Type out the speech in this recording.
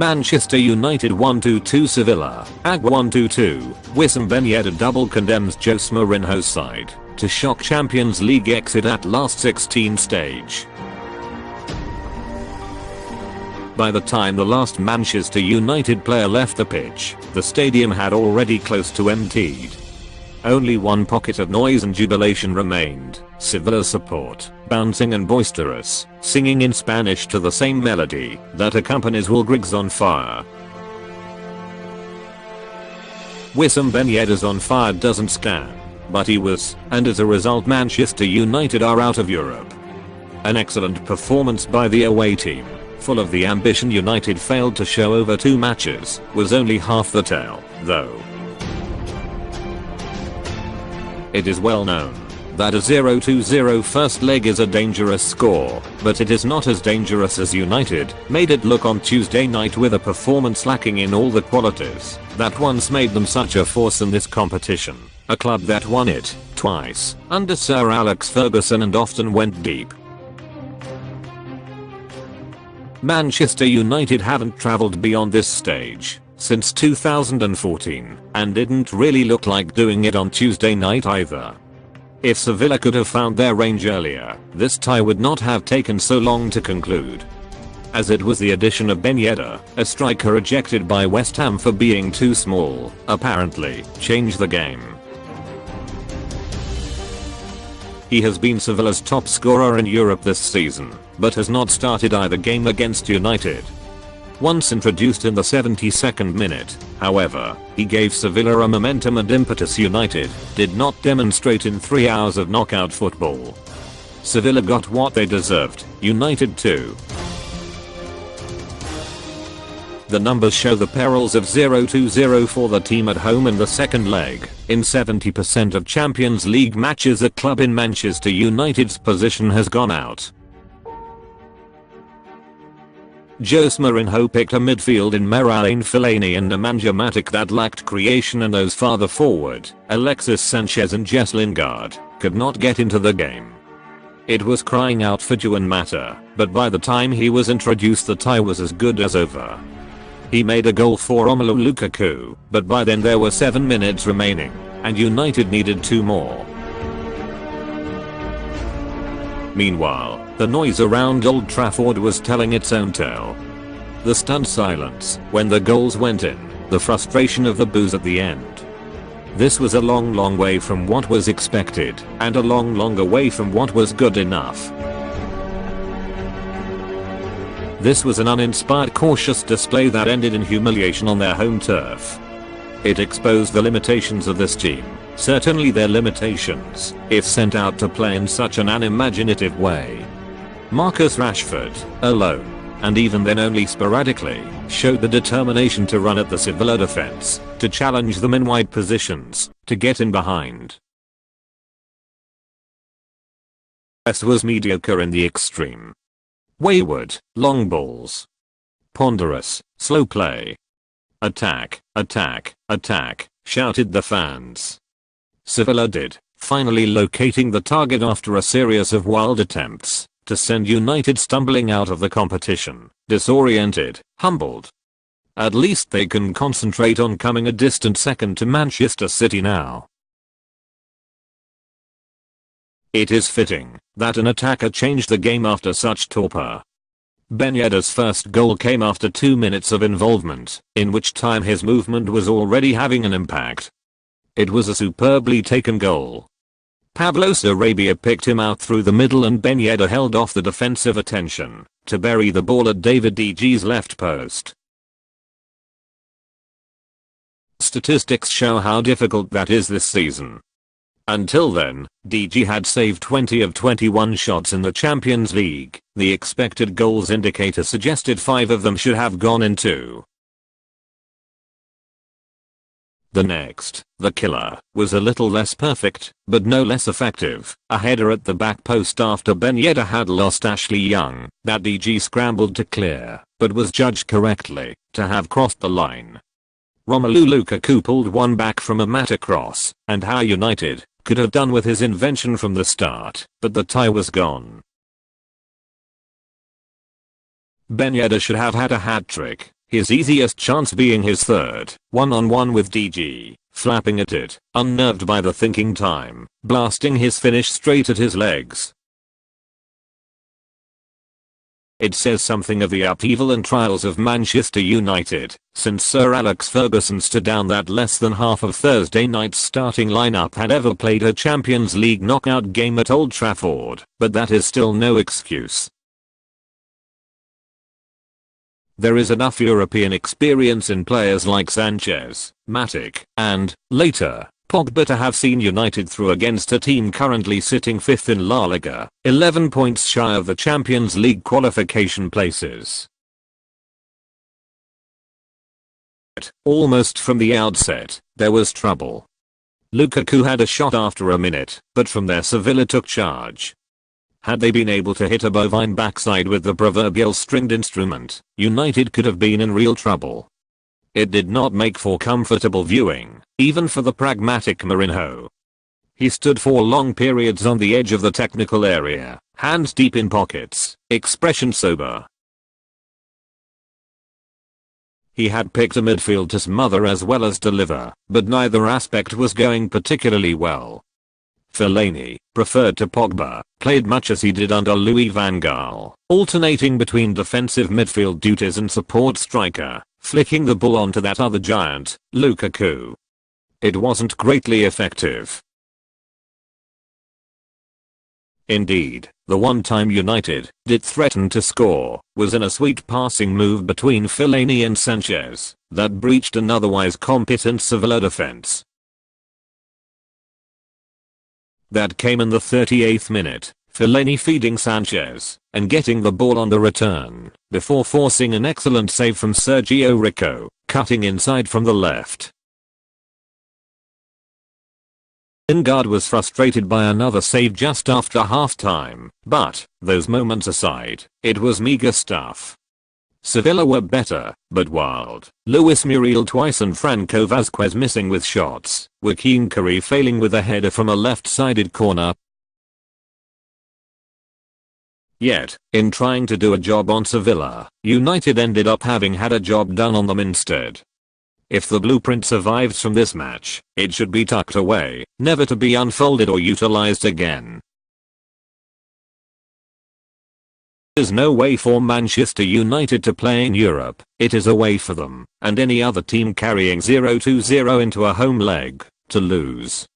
Manchester United 1-2 Sevilla. AG 1-2. Wissam Ben Yedder double condemns Jose Mourinho's side to shock Champions League exit at last 16 stage. By the time the last Manchester United player left the pitch, the stadium had already close to emptied. Only one pocket of noise and jubilation remained, Sevilla's support, bouncing and boisterous, singing in Spanish to the same melody that accompanies Will Grigg's On Fire. Wissam Ben Yedder's On Fire doesn't stand, but he was, and as a result Manchester United are out of Europe. An excellent performance by the away team, full of the ambition United failed to show over 2 matches, was only half the tale, though. It is well known that a 0-2 first leg is a dangerous score, but it is not as dangerous as United made it look on Tuesday night with a performance lacking in all the qualities that once made them such a force in this competition, a club that won it twice under Sir Alex Ferguson and often went deep. Manchester United haven't travelled beyond this stage since 2014 and didn't really look like doing it on Tuesday night either. If Sevilla could have found their range earlier, this tie would not have taken so long to conclude, as it was the addition of Ben Yedder, a striker ejected by West Ham for being too small, apparently, changed the game. He has been Sevilla's top scorer in Europe this season, but has not started either game against United. Once introduced in the 72nd minute, however, he gave Sevilla a momentum and impetus United did not demonstrate in 3 hours of knockout football. Sevilla got what they deserved, United too. The numbers show the perils of 0-2 for the team at home in the second leg. In 70% of Champions League matches a club in Manchester United's position has gone out. Jose Mourinho picked a midfield in Miralem Fellaini and Nemanja Matic that lacked creation, and those farther forward, Alexis Sanchez and Jesse Lingard, could not get into the game. It was crying out for Juan Mata, but by the time he was introduced the tie was as good as over. He made a goal for Romelu Lukaku, but by then there were 7 minutes remaining, and United needed 2 more. Meanwhile, the noise around Old Trafford was telling its own tale. The stunned silence when the goals went in, the frustration of the boos at the end. This was a long way from what was expected, and a longer way from what was good enough. This was an uninspired cautious display that ended in humiliation on their home turf. It exposed the limitations of this team, certainly their limitations, if sent out to play in such an unimaginative way. Marcus Rashford, alone, and even then only sporadically, showed the determination to run at the Sevilla defense, to challenge them in wide positions, to get in behind. The rest was mediocre in the extreme. Wayward, long balls. Ponderous, slow play. Attack, attack, attack, shouted the fans. Sevilla did, finally locating the target after a series of wild attempts to send United stumbling out of the competition, disoriented, humbled. At least they can concentrate on coming a distant second to Manchester City now. It is fitting that an attacker changed the game after such torpor. Ben Yedder's first goal came after 2 minutes of involvement, in which time his movement was already having an impact. It was a superbly taken goal. Pablo Sarabia picked him out through the middle and Ben Yedder held off the defensive attention to bury the ball at David De Gea's left post. Statistics show how difficult that is this season. Until then, De Gea had saved 20 of 21 shots in the Champions League. The expected goals indicator suggested 5 of them should have gone in too. The next, the killer, was a little less perfect, but no less effective. A header at the back post after Ben Yedder had lost Ashley Young, that De Gea scrambled to clear, but was judged correctly to have crossed the line. Romelu Lukaku pulled one back from a Mata cross, and how United could have done with his invention from the start, but the tie was gone. Ben Yedder should have had a hat-trick. his easiest chance being his third, one-on-one with DG, flapping at it, unnerved by the thinking time, blasting his finish straight at his legs. It says something of the upheaval and trials of Manchester United, since Sir Alex Ferguson stood down that less than half of Thursday night's starting lineup had ever played a Champions League knockout game at Old Trafford, but that is still no excuse. There is enough European experience in players like Sanchez, Matic, and, later, Pogba to have seen United through against a team currently sitting 5th in La Liga, 11 points shy of the Champions League qualification places. Almost from the outset, there was trouble. Lukaku had a shot after a minute, but from there Sevilla took charge. Had they been able to hit a bovine backside with the proverbial stringed instrument, United could have been in real trouble. It did not make for comfortable viewing, even for the pragmatic Mourinho. He stood for long periods on the edge of the technical area, hands deep in pockets, expression sober. He had picked a midfield to smother as well as deliver, but neither aspect was going particularly well. Fellaini, preferred to Pogba, played much as he did under Louis van Gaal, alternating between defensive midfield duties and support striker, flicking the ball onto that other giant, Lukaku. It wasn't greatly effective. Indeed, the one time United did threaten to score was in a sweet passing move between Fellaini and Sanchez that breached an otherwise competent Sevilla defense. That came in the 38th minute, Fellaini feeding Sanchez and getting the ball on the return before forcing an excellent save from Sergio Rico, cutting inside from the left. Lingard was frustrated by another save just after half-time, but, those moments aside, it was meager stuff. Sevilla were better, but wild. Luis Muriel twice and Franco Vazquez missing with shots, Joaquin Curry failing with a header from a left-sided corner. Yet, in trying to do a job on Sevilla, United ended up having had a job done on them instead. If the blueprint survives from this match, it should be tucked away, never to be unfolded or utilized again. There's no way for Manchester United to play in Europe, it is a way for them, and any other team carrying 0-2-0 into a home leg, to lose.